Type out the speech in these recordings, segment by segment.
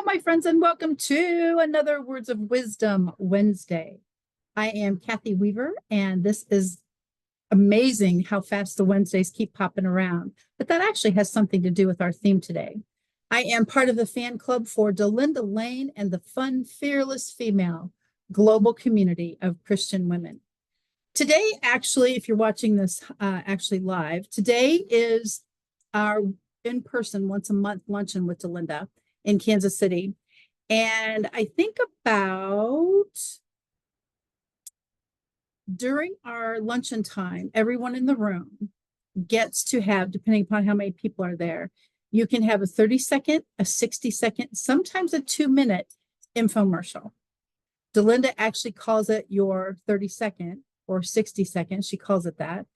my friends, and welcome to another Words of Wisdom Wednesday. I am Kathy Weaver, and this is amazing how fast the Wednesdays keep popping around. But that actually has something to do with our theme today. I am part of the fan club for Delinda Lane and the Fun, Fearless Female global community of Christian women. Today, actually, if you're watching this actually live, today is our in-person once a month luncheon with Delinda in Kansas City. And I think about during our luncheon time, everyone in the room gets to have, depending upon how many people are there, you can have a 30-second, a 60-second, sometimes a 2-minute infomercial. Delinda actually calls it your 30-second or 60-second. She calls it that.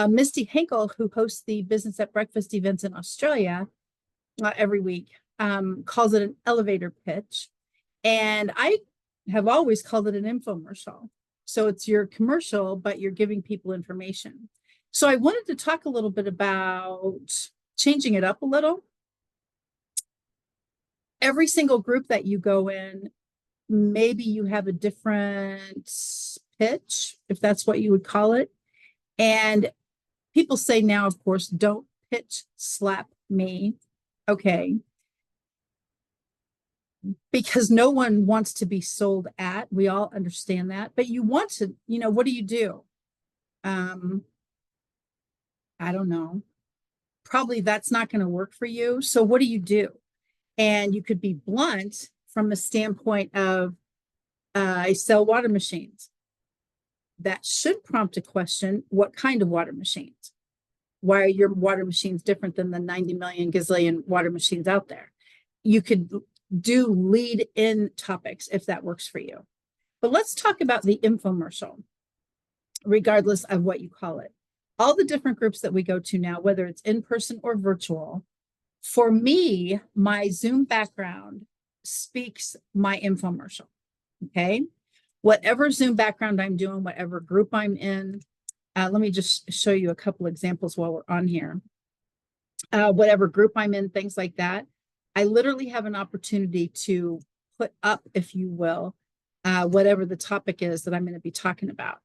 Misty Henkel, who hosts the Business at Breakfast events in Australia every week, calls it an elevator pitch. And I have always called it an infomercial. So it's your commercial, but you're giving people information. So I wanted to talk a little bit about changing it up a little. Every single group that you go in, maybe you have a different pitch, if that's what you would call it. And people say now, of course, don't pitch slap me. Okay. Because no one wants to be sold at. We all understand that. But you want to, what do you do? I don't know. Probably that's not going to work for you. So what do you do? And you could be blunt from the standpoint of, I sell water machines. That should prompt a question, what kind of water machines? Why are your water machines different than the 90 million gazillion water machines out there? You could do lead in topics if that works for you. But let's talk about the infomercial, regardless of what you call it. All the different groups that we go to now, whether it's in person or virtual, for me, my Zoom background speaks my infomercial. Okay. Whatever Zoom background I'm doing, whatever group I'm in, let me just show you a couple examples while we're on here. Whatever group I'm in, things like that. I literally have an opportunity to put up, if you will, whatever the topic is that I'm going to be talking about.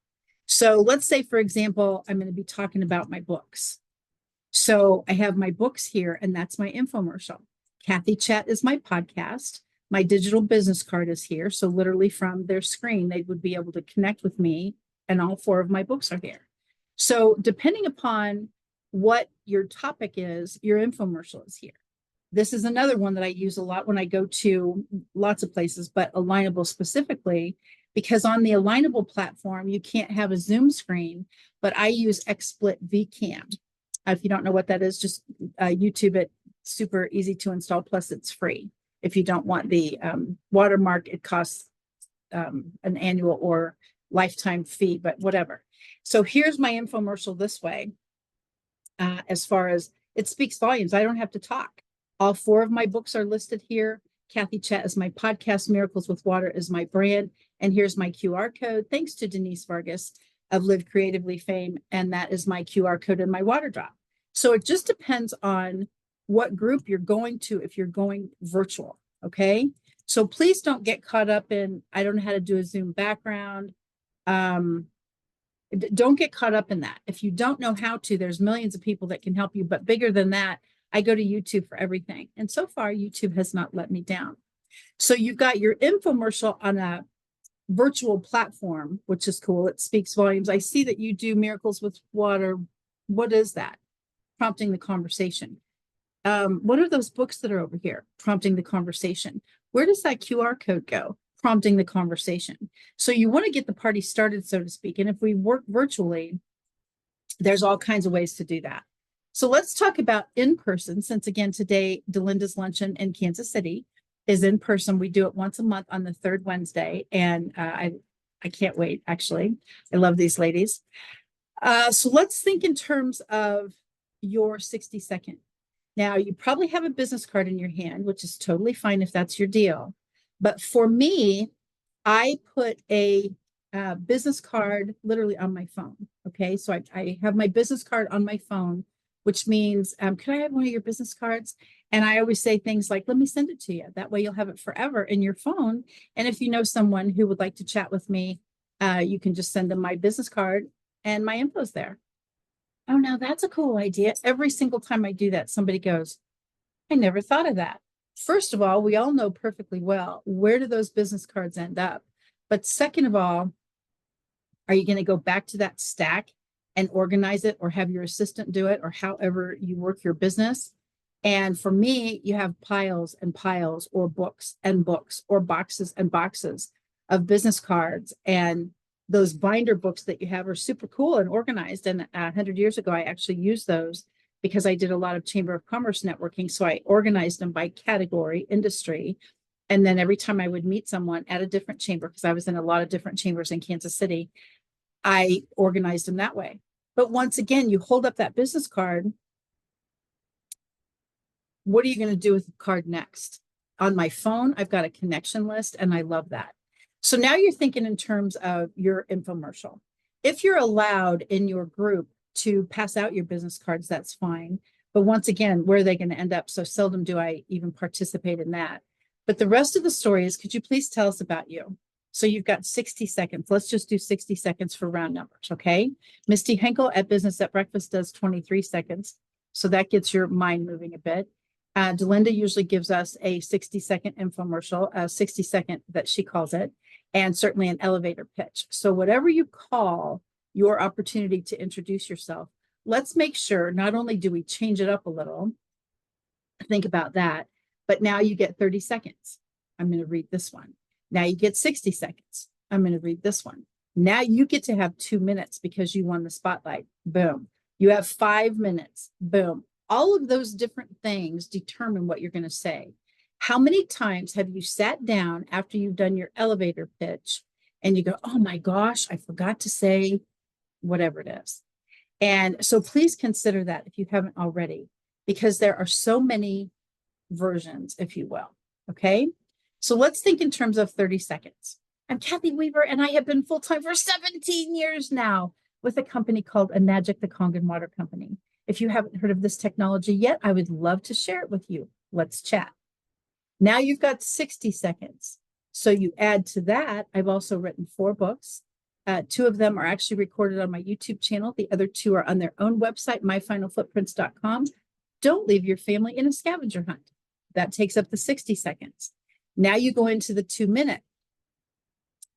So let's say, for example, I'm going to be talking about my books. So I have my books here, and that's my infomercial. Kathy Chat is my podcast. My digital business card is here. So literally from their screen, they would be able to connect with me, and all 4 of my books are here. So depending upon what your topic is, your infomercial is here. This is another one that I use a lot when I go to lots of places, but Alignable specifically, because on the Alignable platform, you can't have a Zoom screen, but I use XSplit vCam. If you don't know what that is, just YouTube it. Super easy to install. Plus, it's free. If you don't want the watermark, it costs an annual or lifetime fee, but whatever. So here's my infomercial this way. As far as it speaks volumes, I don't have to talk. All 4 of my books are listed here. Kathy Chat is my podcast. Miracles with Water is my brand. And here's my QR code. Thanks to Denise Vargas of Live Creatively fame. And that is my QR code in my water drop. So it just depends on what group you're going to if you're going virtual. Okay. So please don't get caught up in, I don't know how to do a Zoom background. Don't get caught up in that. If you don't know how to, there's millions of people that can help you. But bigger than that, I go to YouTube for everything. And so far, YouTube has not let me down. So you've got your infomercial on a virtual platform, which is cool. It speaks volumes. I see that you do Miracles with Water. What is that? Prompting the conversation. What are those books that are over here? Prompting the conversation. Where does that QR code go? Prompting the conversation. So you want to get the party started, so to speak. And if we work virtually, there's all kinds of ways to do that. So let's talk about in person, since again, today, Delinda's luncheon in Kansas City is in person. We do it once a month on the 3rd Wednesday. And I can't wait, actually. I love these ladies. So let's think in terms of your 60-second. Now, you probably have a business card in your hand, which is totally fine if that's your deal. But for me, I put a business card literally on my phone. Okay, so I have my business card on my phone which means, could I have one of your business cards? And I always say things like, let me send it to you. That way you'll have it forever in your phone. And if you know someone who would like to chat with me, you can just send them my business card and my info's there. Oh, now that's a cool idea. Every single time I do that, somebody goes, I never thought of that. First of all, we all know perfectly well, where do those business cards end up? But second of all, are you going to go back to that stack and organize it, or have your assistant do it, or however you work your business? And for me, you have piles and piles, or books and books, or boxes and boxes of business cards. And those binder books that you have are super cool and organized. And 100 years ago, I actually used those because I did a lot of Chamber of Commerce networking. So I organized them by category, industry. And then every time I would meet someone at a different chamber, because I was in a lot of different chambers in Kansas City, I organized them that way. But once again, you hold up that business card. What are you going to do with the card next? On my phone, I've got a connection list, and I love that. So now you're thinking in terms of your infomercial. If you're allowed in your group to pass out your business cards, that's fine. But once again, where are they going to end up? So seldom do I even participate in that. But the rest of the story is, could you please tell us about you? So you've got 60 seconds. Let's just do 60 seconds for round numbers, okay? Misty Henkel at Business at Breakfast does 23 seconds. So that gets your mind moving a bit. Delinda usually gives us a 60-second infomercial, a 60-second that she calls it, and certainly an elevator pitch. So whatever you call your opportunity to introduce yourself, let's make sure not only do we change it up a little, think about that, but now you get 30 seconds. I'm going to read this one. Now you get 60 seconds. I'm going to read this one. Now you get to have 2 minutes because you won the spotlight. Boom. You have 5 minutes. Boom. All of those different things determine what you're going to say. How many times have you sat down after you've done your elevator pitch and you go, oh my gosh, I forgot to say whatever it is. And so please consider that if you haven't already, because there are so many versions, if you will. Okay. So let's think in terms of 30 seconds. I'm Kathy Weaver, and I have been full-time for 17 years now with a company called Enagic, the Kangen Water Company. If you haven't heard of this technology yet, I would love to share it with you. Let's chat. Now you've got 60 seconds. So you add to that, I've also written 4 books. 2 of them are actually recorded on my YouTube channel. The other 2 are on their own website, myfinalfootprints.com. Don't leave your family in a scavenger hunt. That takes up the 60 seconds. Now you go into the 2-minute.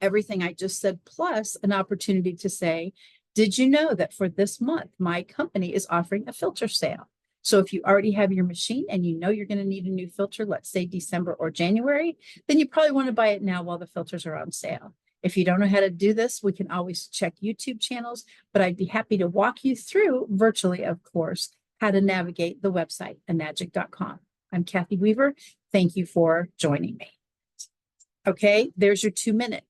Everything I just said, plus an opportunity to say, did you know that for this month, my company is offering a filter sale? So if you already have your machine and you know you're going to need a new filter, let's say December or January, then you probably want to buy it now while the filters are on sale. If you don't know how to do this, we can always check YouTube channels, but I'd be happy to walk you through virtually, of course, how to navigate the website, enagic.com. I'm Kathy Weaver. Thank you for joining me. Okay, there's your 2-minute.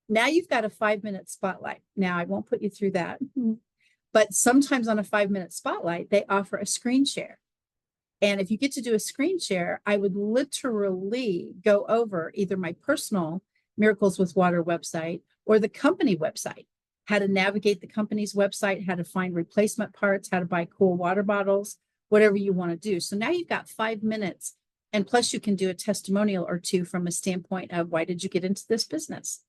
Now you've got a 5-minute spotlight. Now I won't put you through that, but sometimes on a 5-minute spotlight, they offer a screen share. And if you get to do a screen share, I would literally go over either my personal Miracles with Water website or the company website, how to navigate the company's website, how to find replacement parts, how to buy cool water bottles, whatever you want to do. So now you've got 5 minutes, and plus you can do a testimonial or 2 from a standpoint of, why did you get into this business?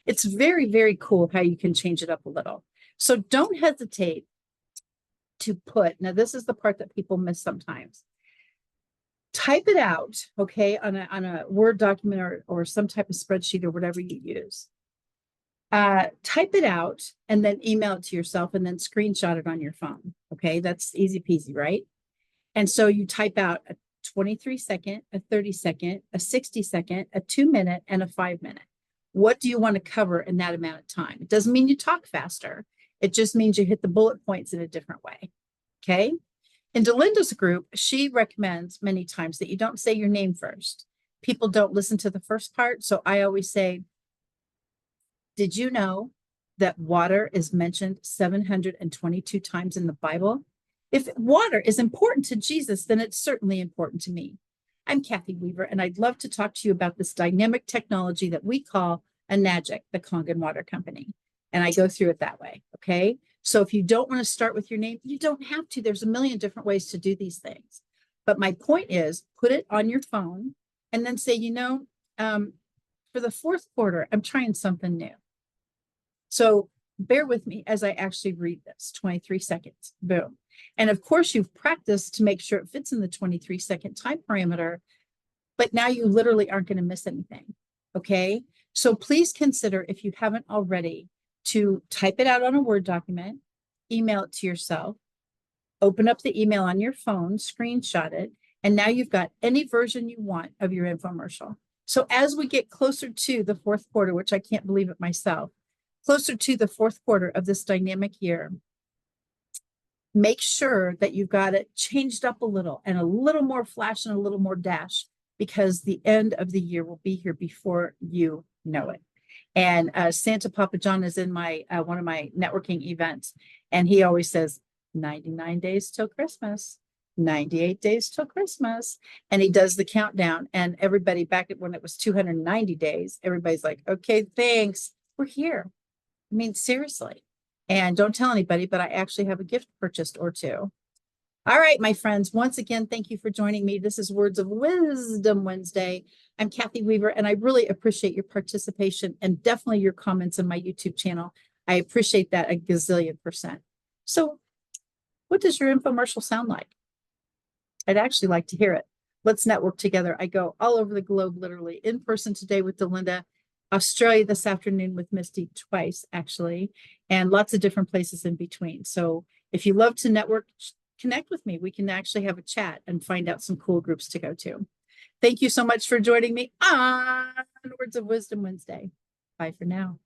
It's very, very cool how you can change it up a little. So don't hesitate to put, now this is the part that people miss sometimes. Type it out, okay, on a Word document or some type of spreadsheet or whatever you use. Type it out and then email it to yourself and then screenshot it on your phone. Okay, that's easy peasy, right? And so you type out a 23-second, a 30-second, a 60-second, a 2-minute, and a 5-minute. What do you want to cover in that amount of time? It doesn't mean you talk faster. It just means you hit the bullet points in a different way. Okay. In Delinda's group, she recommends many times that you don't say your name first. People don't listen to the first part. So I always say, did you know that water is mentioned 722 times in the Bible? If water is important to Jesus, then it's certainly important to me. I'm Kathy Weaver, and I'd love to talk to you about this dynamic technology that we call Enagic, the Kangen Water Company. And I go through it that way, okay? So if you don't want to start with your name, you don't have to. There's a million different ways to do these things. But my point is, put it on your phone and then say, for the fourth quarter, I'm trying something new. So bear with me as I actually read this. 23 seconds, boom. And of course, you've practiced to make sure it fits in the 23-second time parameter, but now you literally aren't going to miss anything. Okay. So please consider, if you haven't already, to type it out on a Word document, email it to yourself, open up the email on your phone, screenshot it, and now you've got any version you want of your infomercial. So as we get closer to the fourth quarter, which I can't believe it myself, closer to the fourth quarter of this dynamic year, make sure that you've got it changed up a little and a little more flash and a little more dash, because the end of the year will be here before you know it. And Santa Papa John is in my one of my networking events, and he always says 99 days till Christmas, 98 days till Christmas, and he does the countdown. And everybody, back at when it was 290 days, everybody's like, okay, thanks, we're here. I mean, seriously. And don't tell anybody, but I actually have a gift purchased or two. All right, my friends, once again, thank you for joining me. This is Words of Wisdom Wednesday. I'm Kathy Weaver, and I really appreciate your participation and definitely your comments on my YouTube channel. I appreciate that a gazillion %. So what does your infomercial sound like? I'd actually like to hear it. Let's network together. I go all over the globe, literally in person today with Delinda, Australia this afternoon with Misty, twice actually, and lots of different places in between. So if you love to network, connect with me. We can actually have a chat and find out some cool groups to go to. Thank you so much for joining me on Words of Wisdom Wednesday. Bye for now.